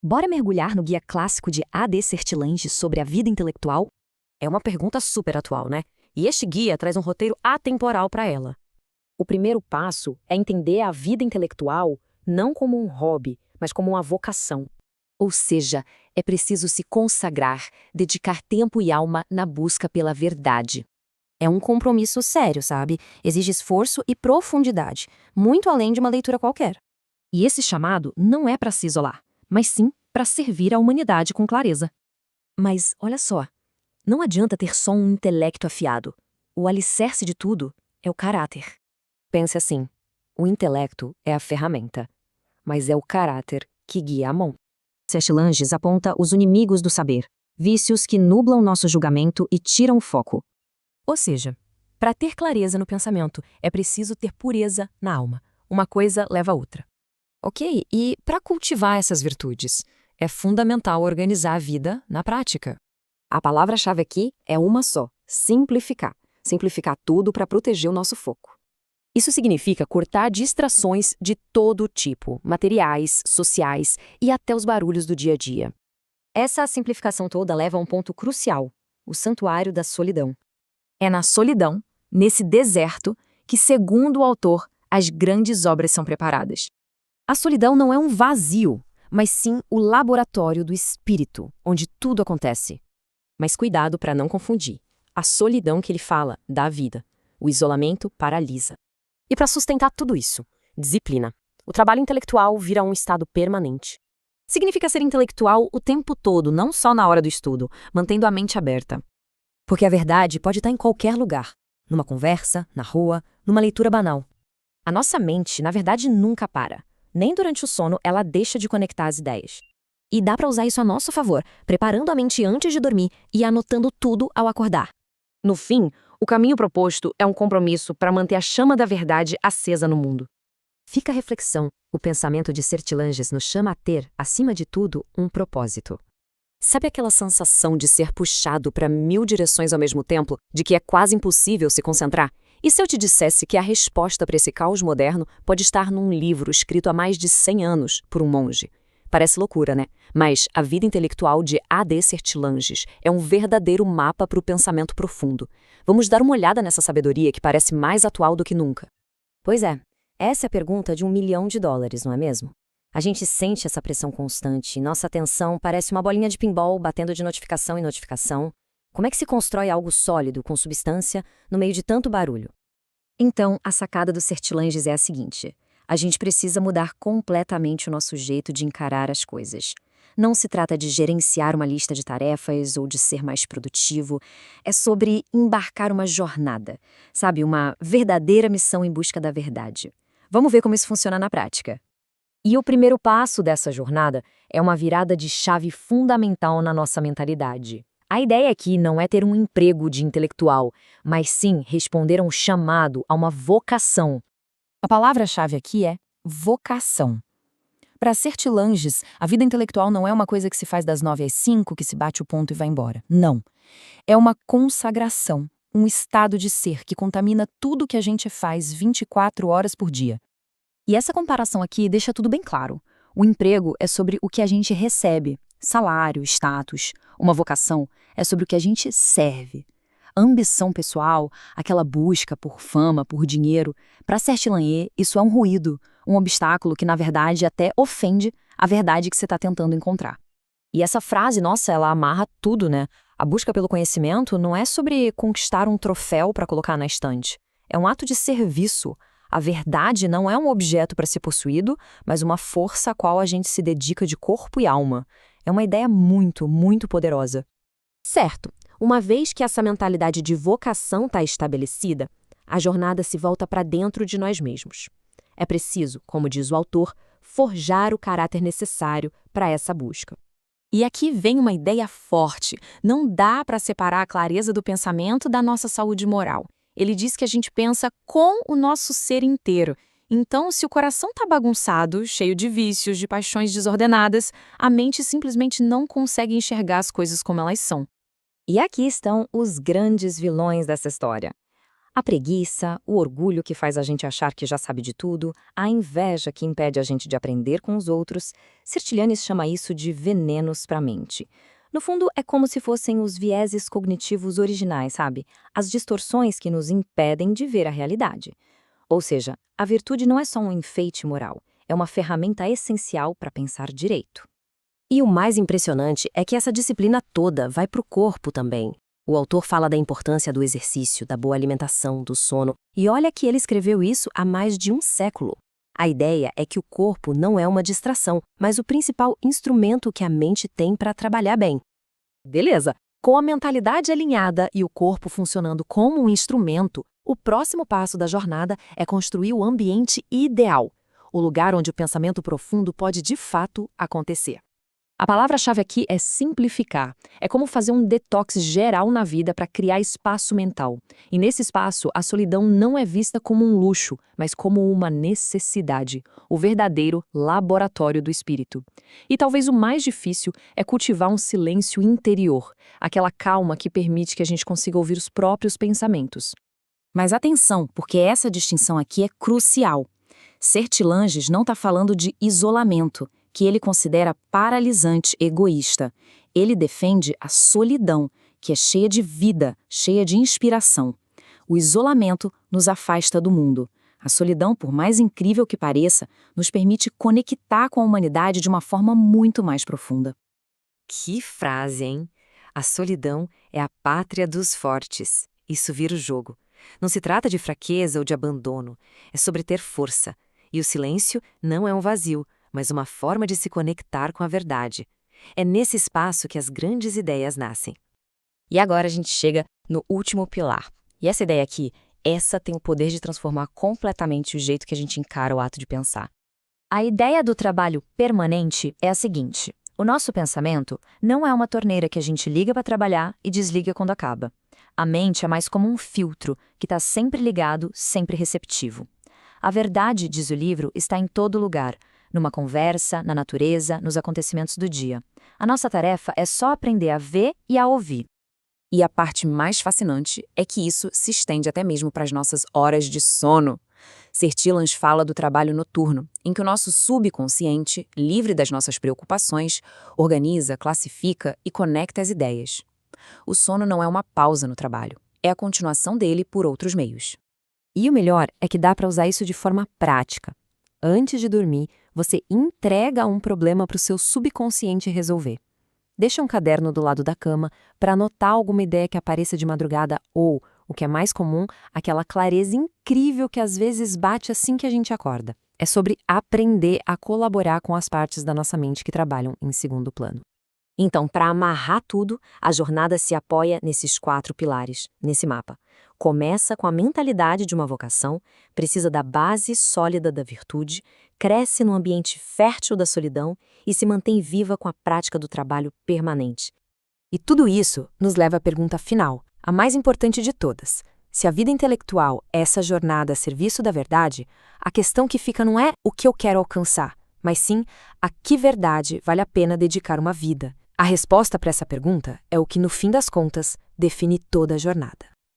Bora mergulhar no guia clássico de A.D. Sertilange sobre a vida intelectual? É uma pergunta super atual, né? E este guia traz um roteiro atemporal para ela. O primeiro passo é entender a vida intelectual não como um hobby, mas como uma vocação. Ou seja, é preciso se consagrar, dedicar tempo e alma na busca pela verdade. É um compromisso sério, sabe? Exige esforço e profundidade, muito além de uma leitura qualquer. E esse chamado não é para se isolar, mas sim para servir à humanidade com clareza. Mas olha só, não adianta ter só um intelecto afiado. O alicerce de tudo é o caráter. Pense assim, o intelecto é a ferramenta, mas é o caráter que guia a mão. Sertilanges aponta os inimigos do saber, vícios que nublam nosso julgamento e tiram o foco. Ou seja, para ter clareza no pensamento, é preciso ter pureza na alma. Uma coisa leva a outra. Ok, e para cultivar essas virtudes, é fundamental organizar a vida na prática. A palavra-chave aqui é uma só: simplificar. Simplificar tudo para proteger o nosso foco. Isso significa cortar distrações de todo tipo, materiais, sociais e até os barulhos do dia a dia. Essa simplificação toda leva a um ponto crucial: o santuário da solidão. É na solidão, nesse deserto, que, segundo o autor, as grandes obras são preparadas. A solidão não é um vazio, mas sim o laboratório do espírito, onde tudo acontece. Mas cuidado para não confundir. A solidão que ele fala dá vida. O isolamento paralisa. E para sustentar tudo isso, disciplina. O trabalho intelectual vira um estado permanente. Significa ser intelectual o tempo todo, não só na hora do estudo, mantendo a mente aberta. Porque a verdade pode estar em qualquer lugar. Numa conversa, na rua, numa leitura banal. A nossa mente, na verdade, nunca para. Nem durante o sono ela deixa de conectar as ideias. E dá para usar isso a nosso favor, preparando a mente antes de dormir e anotando tudo ao acordar. No fim, o caminho proposto é um compromisso para manter a chama da verdade acesa no mundo. Fica a reflexão: o pensamento de Sertilanges nos chama a ter, acima de tudo, um propósito. Sabe aquela sensação de ser puxado para 1000 direções ao mesmo tempo, de que é quase impossível se concentrar? E se eu te dissesse que a resposta para esse caos moderno pode estar num livro escrito há mais de 100 anos por um monge? Parece loucura, né? Mas a vida intelectual de A.D. Sertilanges é um verdadeiro mapa para o pensamento profundo. Vamos dar uma olhada nessa sabedoria que parece mais atual do que nunca. Pois é, essa é a pergunta de $1 milhão, não é mesmo? A gente sente essa pressão constante e nossa atenção parece uma bolinha de pinball batendo de notificação em notificação. Como é que se constrói algo sólido, com substância, no meio de tanto barulho? Então, a sacada do Sertilanges é a seguinte: a gente precisa mudar completamente o nosso jeito de encarar as coisas. Não se trata de gerenciar uma lista de tarefas ou de ser mais produtivo. É sobre embarcar uma jornada, sabe? Uma verdadeira missão em busca da verdade. Vamos ver como isso funciona na prática. E o primeiro passo dessa jornada é uma virada de chave fundamental na nossa mentalidade. A ideia aqui não é ter um emprego de intelectual, mas sim responder a um chamado, a uma vocação. A palavra-chave aqui é vocação. Para Sertilanges, a vida intelectual não é uma coisa que se faz das 9 às 5, que se bate o ponto e vai embora. Não. É uma consagração, um estado de ser que contamina tudo que a gente faz 24 horas por dia. E essa comparação aqui deixa tudo bem claro. O emprego é sobre o que a gente recebe, salário, status. Uma vocação é sobre o que a gente serve. A ambição pessoal, aquela busca por fama, por dinheiro, para Sertilanges isso é um ruído, um obstáculo que na verdade até ofende a verdade que você está tentando encontrar. E essa frase, nossa, ela amarra tudo, né? A busca pelo conhecimento não é sobre conquistar um troféu para colocar na estante. É um ato de serviço. A verdade não é um objeto para ser possuído, mas uma força a qual a gente se dedica de corpo e alma. É uma ideia muito, muito poderosa. Certo, uma vez que essa mentalidade de vocação está estabelecida, a jornada se volta para dentro de nós mesmos. É preciso, como diz o autor, forjar o caráter necessário para essa busca. E aqui vem uma ideia forte. Não dá para separar a clareza do pensamento da nossa saúde moral. Ele diz que a gente pensa com o nosso ser inteiro. Então, se o coração está bagunçado, cheio de vícios, de paixões desordenadas, a mente simplesmente não consegue enxergar as coisas como elas são. E aqui estão os grandes vilões dessa história. A preguiça, o orgulho que faz a gente achar que já sabe de tudo, a inveja que impede a gente de aprender com os outros, Sertilianes chama isso de venenos para a mente. No fundo, é como se fossem os vieses cognitivos originais, sabe? As distorções que nos impedem de ver a realidade. Ou seja, a virtude não é só um enfeite moral, é uma ferramenta essencial para pensar direito. E o mais impressionante é que essa disciplina toda vai para o corpo também. O autor fala da importância do exercício, da boa alimentação, do sono, e olha que ele escreveu isso há mais de um século. A ideia é que o corpo não é uma distração, mas o principal instrumento que a mente tem para trabalhar bem. Beleza, com a mentalidade alinhada e o corpo funcionando como um instrumento, o próximo passo da jornada é construir o ambiente ideal, o lugar onde o pensamento profundo pode de fato acontecer. A palavra-chave aqui é simplificar. É como fazer um detox geral na vida para criar espaço mental. E nesse espaço, a solidão não é vista como um luxo, mas como uma necessidade, o verdadeiro laboratório do espírito. E talvez o mais difícil é cultivar um silêncio interior, aquela calma que permite que a gente consiga ouvir os próprios pensamentos. Mas atenção, porque essa distinção aqui é crucial. Sertilanges não está falando de isolamento, que ele considera paralisante, egoísta. Ele defende a solidão, que é cheia de vida, cheia de inspiração. O isolamento nos afasta do mundo. A solidão, por mais incrível que pareça, nos permite conectar com a humanidade de uma forma muito mais profunda. Que frase, hein? A solidão é a pátria dos fortes. Isso vira o jogo. Não se trata de fraqueza ou de abandono. É sobre ter força. E o silêncio não é um vazio, mas uma forma de se conectar com a verdade. É nesse espaço que as grandes ideias nascem. E agora a gente chega no último pilar. E essa ideia aqui, essa tem o poder de transformar completamente o jeito que a gente encara o ato de pensar. A ideia do trabalho permanente é a seguinte: o nosso pensamento não é uma torneira que a gente liga para trabalhar e desliga quando acaba. A mente é mais como um filtro que está sempre ligado, sempre receptivo. A verdade, diz o livro, está em todo lugar, numa conversa, na natureza, nos acontecimentos do dia. A nossa tarefa é só aprender a ver e a ouvir. E a parte mais fascinante é que isso se estende até mesmo para as nossas horas de sono. Sertilans fala do trabalho noturno, em que o nosso subconsciente, livre das nossas preocupações, organiza, classifica e conecta as ideias. O sono não é uma pausa no trabalho, é a continuação dele por outros meios. E o melhor é que dá para usar isso de forma prática. Antes de dormir, você entrega um problema para o seu subconsciente resolver. Deixa um caderno do lado da cama para anotar alguma ideia que apareça de madrugada ou, o que é mais comum, aquela clareza incrível que às vezes bate assim que a gente acorda. É sobre aprender a colaborar com as partes da nossa mente que trabalham em segundo plano. Então, para amarrar tudo, a jornada se apoia nesses 4 pilares, nesse mapa. Começa com a mentalidade de uma vocação, precisa da base sólida da virtude, cresce no ambiente fértil da solidão e se mantém viva com a prática do trabalho permanente. E tudo isso nos leva à pergunta final, a mais importante de todas. Se a vida intelectual é essa jornada a serviço da verdade, a questão que fica não é o que eu quero alcançar, mas sim a que verdade vale a pena dedicar uma vida. A resposta para essa pergunta é o que, no fim das contas, define toda a jornada.